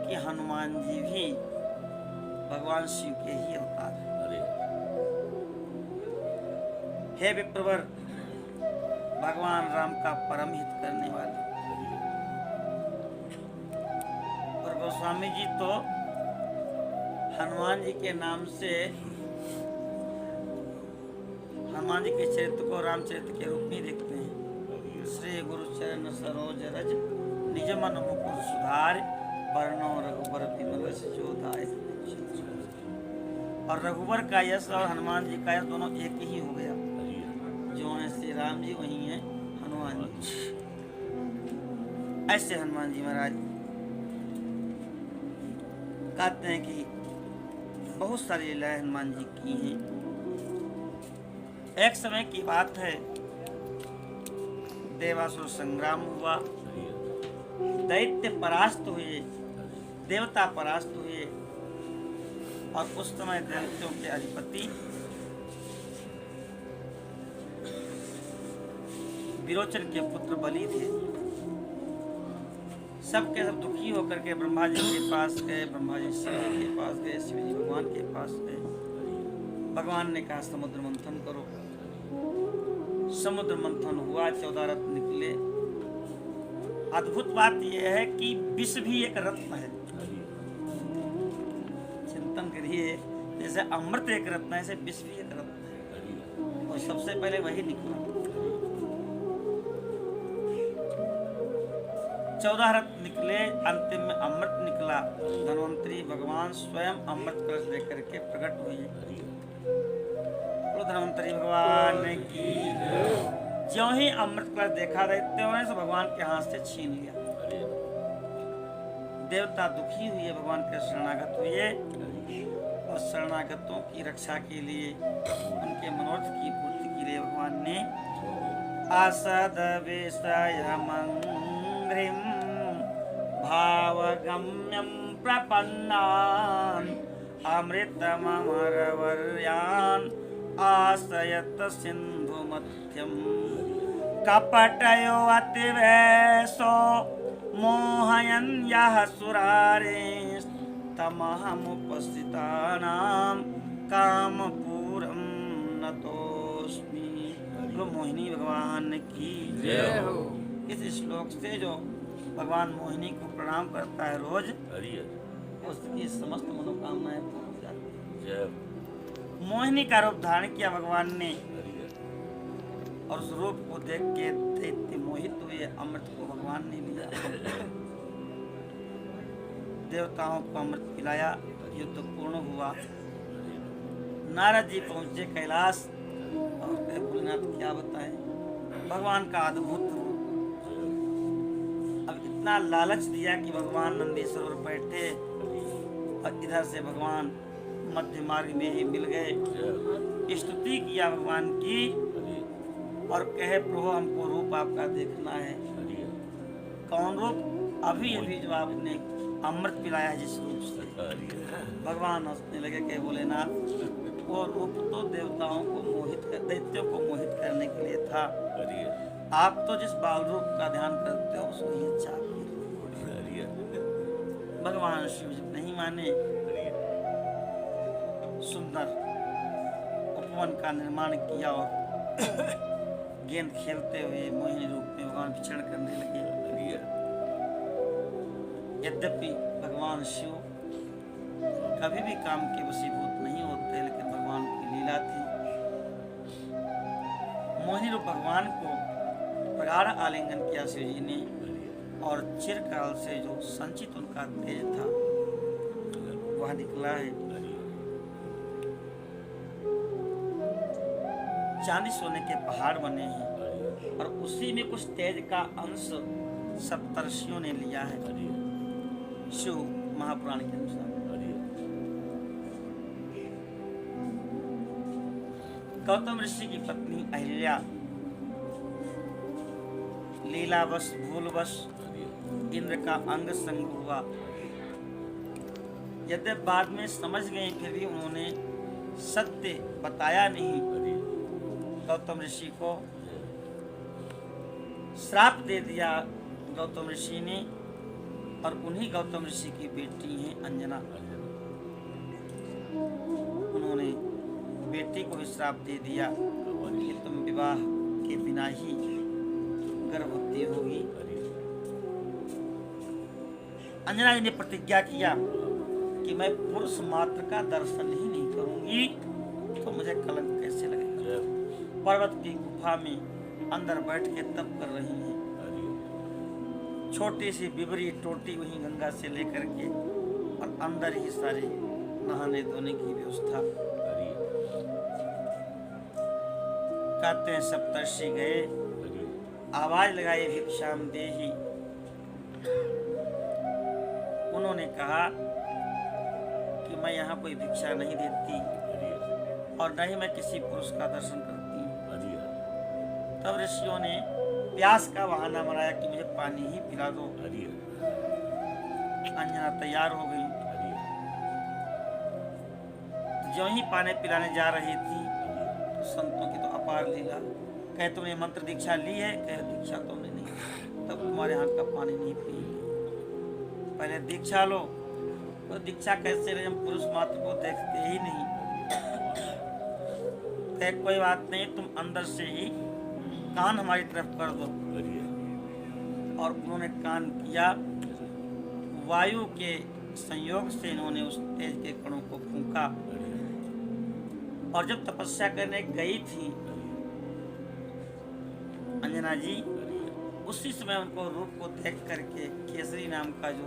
कि हनुमान जी भी भगवान शिव के ही अवतार हैं। हे विप्रवर, भगवान राम का परम हित करने वाले। और गोस्वामी जी तो हनुमान जी के नाम से हनुमान जी के चरित्र को रामचरित्र के रूप में देखते हैं। श्री गुरु चरण सरोज रज निज मन मुकुर सुधार वर्णो रघुबर विमल यश जोधाय। और रघुबर का यश और हनुमान जी का यश दोनों एक ही हो गया। जो है श्री राम जी वही है हनुमान जी। ऐसे हनुमान जी महाराज कहते हैं कि बहुत सारी लीलाएं हनुमान जी की हैं। एक समय की बात है, देवासुर संग्राम हुआ, दैत्य परास्त हुए, देवता परास्त हुए। और उस समय दैत्यों के अधिपति विरोचन के पुत्र बलि थे। सब के सब दुखी होकर के ब्रह्मा जी के पास गए। ब्रह्मा जी शिव जी के पास गए, शिव जी भगवान के पास गए। भगवान ने कहा समुद्र मंथन करो। समुद्र मंथन हुआ, 14 रत्न निकले। अद्भुत बात यह है कि विष भी एक रत्न है। चिंतन करिए, जैसे अमृत एक रत्न है, ऐसे विष भी एक रत्न है। और सबसे पहले वही निकला। 14 रत्न निकले, अंतिम में अमृत निकला। धन्वंतरी भगवान स्वयं अमृत कलश लेकर के प्रकट हुए। धन्वंतरी भगवान की ज्यों ही अमृत कलश देखा, दैत्यों ने से भगवान के हाथ से छीन लिया। देवता दुखी हुए, भगवान के शरणागत हुए। और शरणागतों की रक्षा के लिए, उनके मनोरथ की पूर्ति के लिए भगवान ने असद विषयमंग्रिम भावगम्यम प्रपन्नान अमृतमरवर्यान आसयत सिंधु मध्यम कपटयो अतिवैसो मोहयन यः सुरारे तमहमुपस्थितानां कामपूरं नतोस्मि। तो मोहिनी भगवान की जय हो। इस श्लोक से जो भगवान मोहिनी को प्रणाम करता है रोज, उसकी समस्त मनोकामनाएं पूर्ण हो जाती हैं। मोहिनी का रूप धारण किया भगवान ने, और उस रूप को देख के दैत्य मोहित हुए। अमृत को भगवान ने लिया, देवताओं को अमृत पिलाया। युद्ध पूर्ण हुआ। नारद जी पहुंचे कैलाश और कहे भोलेनाथ क्या बताएं भगवान का अद्भुत रूप। अब इतना लालच दिया कि भगवान नंदी सरोवर बैठे और इधर से भगवान मध्य मार्ग में ही मिल गए। स्तुति किया भगवान की और कहे प्रभु हमको रूप आपका देखना है। कौन रूप? अभी अभी जो आपने अमृत पिलाया है जिस रूप से। भगवान हंसने लगे कि भोलेनाथ, वो रूप तो देवताओं को मोहित कर, दैत्यों को मोहित करने के लिए था। आप तो जिस बाल रूप का ध्यान करते हो उसको ही अच्छा। भगवान शिव नहीं माने। सुंदर उपवन का निर्माण किया और गेंद खेलते हुए मोहिनी रूप में भगवान विचरण करने लगे। यद्यपि भगवान शिव कभी भी काम के वशीभूत नहीं होते, लेकिन भगवान की लीला थी। मोहिनी रूप भगवान को प्रगाढ़ आलिंगन किया शिव जी ने, और चिरकाल से जो संचित उनका तेज था वह निकला है। चांदी सोने के पहाड़ बने हैं और उसी में कुछ तेज का अंश सप्तर्षियों ने लिया है, शिव महापुराण के अनुसार। गौतम ऋषि की पत्नी अहिल्या लीलावश भूलवश इंद्र का अंग संग हुआ। यद्यप बाद में समझ गए, फिर भी उन्होंने सत्य बताया नहीं। गौतम ऋषि को श्राप दे दिया गौतम ऋषि ने और उन्हीं गौतम ऋषि की बेटी हैं अंजना। उन्होंने बेटी को भी श्राप दे दिया कि तुम विवाह के बिना ही गर्भवती होगी। अंजना जी ने प्रतिज्ञा किया कि मैं पुरुष मात्र का दर्शन ही नहीं करूंगी तो मुझे कलंक कैसे लगेगा। पर्वत की गुफा में अंदर बैठ के तप कर रही हैं। छोटी सी बिबरी टोटी वहीं गंगा से लेकर के और अंदर ही सारे नहाने धोने की व्यवस्था। कहते हैं सप्तर्षि गए, आवाज लगाई भिक्षाम देहि। उन्होंने कहा कि मैं यहाँ कोई भिक्षा नहीं देती और न ही मैं किसी पुरुष का दर्शन करती हूँ। तब ऋषियों ने प्यास का बहाना बनाया कि मुझे पानी ही पिला दो। अंजना तैयार हो गई। जो ही पानी पिलाने जा रही थी तो संतों की तो अपार लीला। कहे तुमने मंत्र दीक्षा ली है? कहे दीक्षा तुमने नहीं, तब तुम्हारे हाथ का पानी नहीं पिएंगे। पहले दीक्षा लो। तो दीक्षा कैसे रहे, हम पुरुष मात्र को देखते ही नहीं। कहे कोई बात नहीं, तुम अंदर से ही कान हमारी तरफ कर दो। और उन्होंने कान किया। वायु के संयोग से इन्होंने उस तेज के कणों को फूंका। और जब तपस्या करने गई थी अंजना जी, उसी समय उनको रूप को देख करके केसरी नाम का जो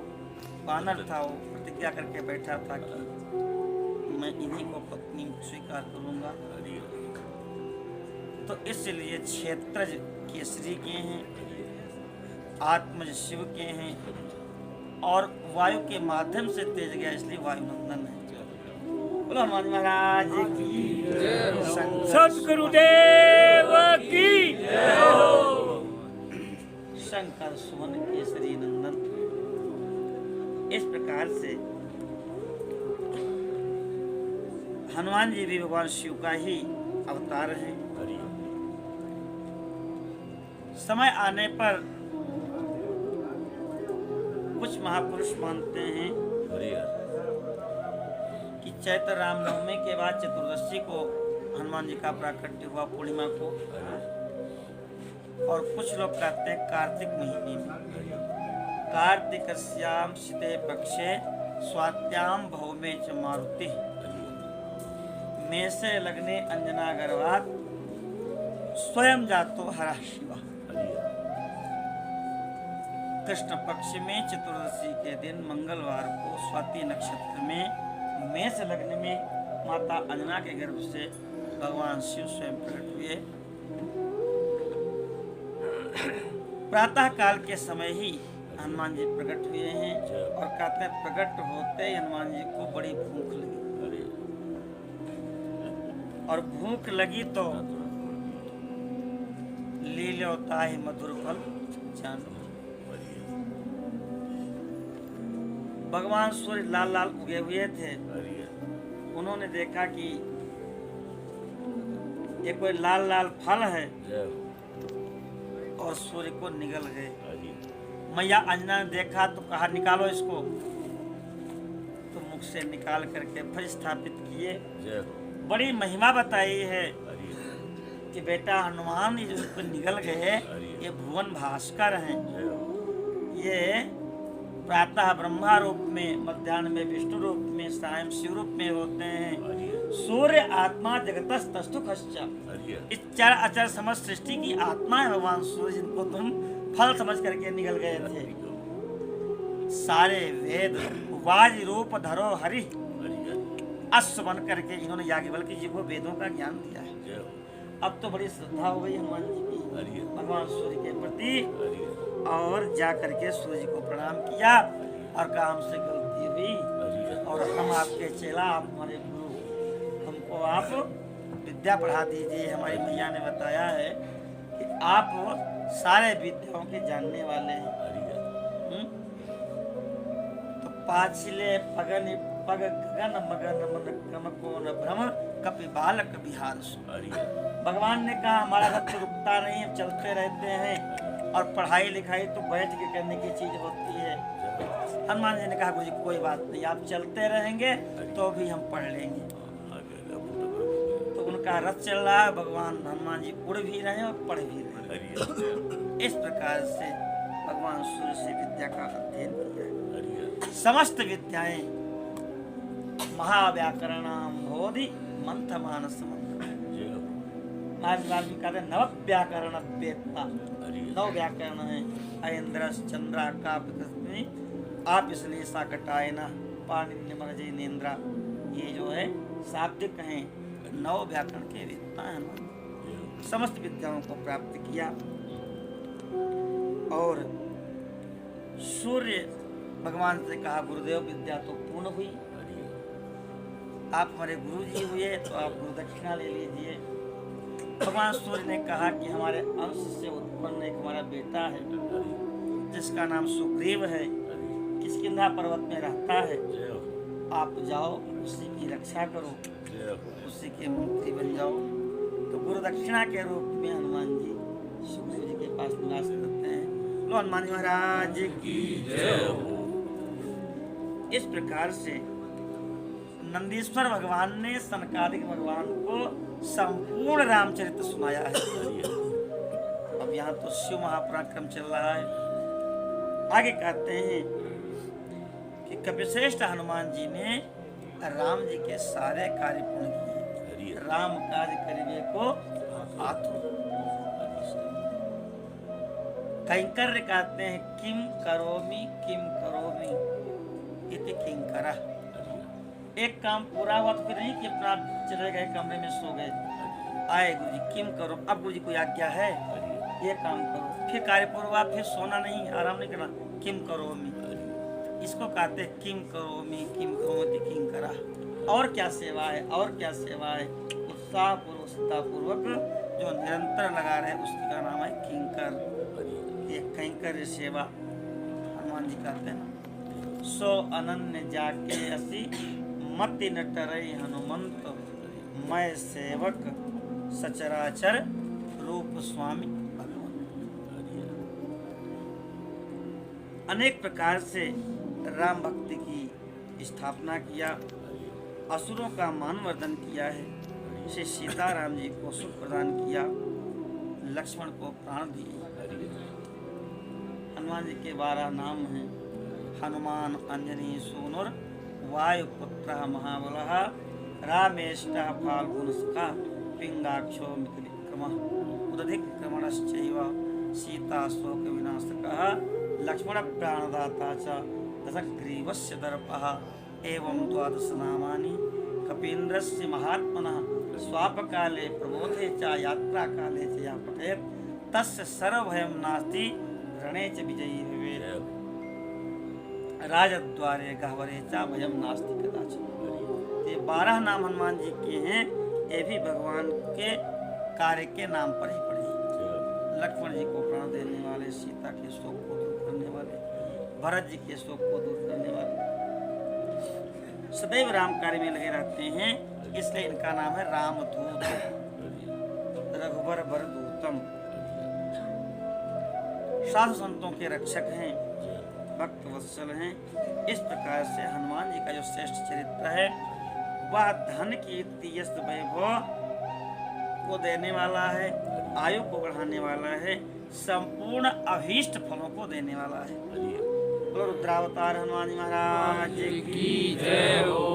वानर था वो प्रतिज्ञा करके बैठा था कि मैं इन्हीं को पत्नी स्वीकार करूंगा। तो इसलिए क्षेत्रज केसरी के हैं, आत्मज शिव के हैं और वायु के माध्यम से तेज गया इसलिए वायुनंदन है। बोलो हनुमान महाराज की जय, सद्गुरुदेव की जय हो। शंकर सुमन केसरी नंदन। इस प्रकार से हनुमान जी भी भगवान शिव का ही अवतार है। समय आने पर कुछ महापुरुष मानते हैं कि चैत्र रामनवमी के बाद चतुर्दशी को हनुमान जी का प्राकट्य हुआ, पूर्णिमा को। और कुछ लोग कहते हैं कार्तिक महीने में, कार्तिकस्याम शीते पक्षे स्वात्याम भौमे च मारुति में से लगने अंजना गर्भात स्वयं जातो हरा शिवा। कृष्ण पक्ष में चतुर्दशी के दिन मंगलवार को स्वाति नक्षत्र में मेष लग्न में माता अंजना के गर्भ से भगवान शिव स्वयं प्रकट हुए। प्रातः काल के समय ही हनुमान जी प्रकट हुए हैं। और कहते हैं प्रकट होते ही हनुमान जी को बड़ी भूख लगी। और भूख लगी तो लील्योता ही मधुर फल जानो। भगवान सूर्य लाल लाल उगे हुए थे। उन्होंने देखा कि ये कोई लाल लाल फल है और सूर्य को निगल गए। मैया अंजना ने देखा तो कहा निकालो इसको। तो मुख से निकाल करके फिर स्थापित किए। बड़ी महिमा बताई है कि बेटा हनुमान ये जो निगल गए ये भुवन भास्कर हैं। ये प्रातः ब्रह्मा रूप में, मध्याह्न में विष्णु रूप में, सायं शिव रूप में होते हैं। सूर्य आत्मा जगतस्तु खश्चा, इस चर अचर समस्त सृष्टि की आत्मा है भगवान सूर्य, जिनको तुम फल समझ करके निकल गए थे। सारे वेद वाज रूप धरो हरि, अश्व बन करके इन्होंने याज्ञवल्क्य जी को वेदों का ज्ञान दिया है। अब तो बड़ी श्रद्धा हो गई हनुमान जी की भगवान सूर्य के प्रति। और जा करके सूर्य को प्रणाम किया और कहा हमसे गलती हुई और हम आपके चेला, आप हमारे गुरु, हमको आप विद्या पढ़ा दीजिए। हमारी मैया ने बताया है कि आप सारे विद्याओं के जानने वाले हैं। तो पाछले पगन पग गगन मगन मन क्रम को न भ्रम कपि बालक बिहार। भगवान ने कहा हमारा रथ रुकता नहीं है, चलते रहते हैं। और पढ़ाई लिखाई तो बैठ के करने की चीज होती है। हनुमान जी ने कहा गुरुजी कोई बात नहीं, आप चलते रहेंगे तो भी हम पढ़ लेंगे। तो उनका रथ चल रहा है, भगवान हनुमान जी उड़ भी रहे हैं और पढ़ भी रहे हैं। इस प्रकार से भगवान सूर्य से विद्या का अध्ययन किया। समस्त विद्याएं महाव्याकरणाम बोधि मंथमानस वाल्मीकि कहते हैं नव व्याकरण वेत्ता। 9 व्याकरण है, ऐन्द्रस चंद्रा काव्य आप इसलिए साकटायन पाणिनि मरजे नेन्द्रा। ये जो है शाब्दिक हैं, 9 व्याकरण के वेत्ता हैं। समस्त विद्याओं को प्राप्त किया। और सूर्य भगवान से कहा गुरुदेव विद्या तो पूर्ण हुई, आप हमारे गुरु जी हुए तो आप गुरु दक्षिणा ले लीजिए। भगवान सूर्य ने कहा कि हमारे अंश से उत्पन्न एक हमारा बेटा है जिसका नाम सुग्रीव है, किष्किंधा पर्वत में रहता है, आप जाओ उसी की रक्षा करो, उसी के मंत्री बन जाओ। तो गुरु दक्षिणा के रूप में हनुमान जी सुग्रीव जी के पास निवास करते हैं। लो हनुमान जी महाराज की जय हो। इस प्रकार से नंदीश्वर भगवान ने सनकादिक भगवान को संपूर्ण रामचरित्र सुनाया है। अब यहाँ तो शिव महापराक्रम चल रहा है। आगे कहते हैं कि कपिश्रेष्ठ हनुमान जी ने राम जी के सारे कार्य पूर्ण किए। राम कार्य करिबे को आतुर। कैंकर्य कहते हैं किम करोमि इति किंकरा। एक काम पूरा हुआ तो फिर नहीं कि अपना चले गए कमरे में सो गए, आए गुरुजी किम करो, अब गुरुजी कोई आज्ञा है ये काम करो, फिर कार्य पूरा हुआ फिर सोना नहीं, आराम नहीं करना, किम करोमि। इसको कहते हैं किम करोमि किम करा। और क्या सेवा है, और क्या सेवा है। उत्साह पूर्वक श्रद्धा पूर्वक जो निरंतर लगा रहे उसका नाम है किंकर। ये कैंकर सेवा हनुमान जी कहते हैं ना। सो अनन्य जाके असी मति न टरई हनुमंत, मैं सेवक सचराचर रूप स्वामी भगवंत। अनेक प्रकार से राम भक्ति की स्थापना किया, असुरों का मानवर्धन किया है, श्री सीताराम जी को सुख प्रदान किया, लक्ष्मण को प्राण दिए। हनुमान जी के 12 नाम हैं। हनुमान अंजनी सूनुर वायुपुत्र महाबलः, रामेष्टः फाल्गुनसखा, पिंगाक्षो मित्रविक्रमः, उदधिक्रमणश्चैव सीता शोक विनाशकः, लक्ष्मण प्राणदाता च दशग्रीवस्य दर्पः। एवं 12 नामानि कपीन्द्रस्य महात्मनः, स्वापकाले प्रबोधे च यात्रा काले च या पठेत्, तस्य सर्वभयं नास्ति रणे च विजयी भवेत्, राजद्वारे गह्वरे च भयं नास्ति कदाचित्। ये 12 नाम हनुमान जी के हैं। ये भी भगवान के कार्य के नाम पर ही पड़े। लक्ष्मण जी को प्राण देने वाले, सीता के शोक को दूर करने वाले, भरत जी के शोक को दूर करने वाले, सदैव राम कार्य में लगे रहते हैं, इसलिए इनका नाम है रामदूत, रघुवर वरदूतम। साधु संतों के रक्षक हैं, भक्त वत्सल हैं। इस प्रकार से हनुमान जी का जो श्रेष्ठ चरित्र है वह धन कीर्ति यश वैभव को देने वाला है, आयु को बढ़ाने वाला है, संपूर्ण अभीष्ट फलों को देने वाला है। रुद्रावतार हनुमान जी महाराज की जय हो।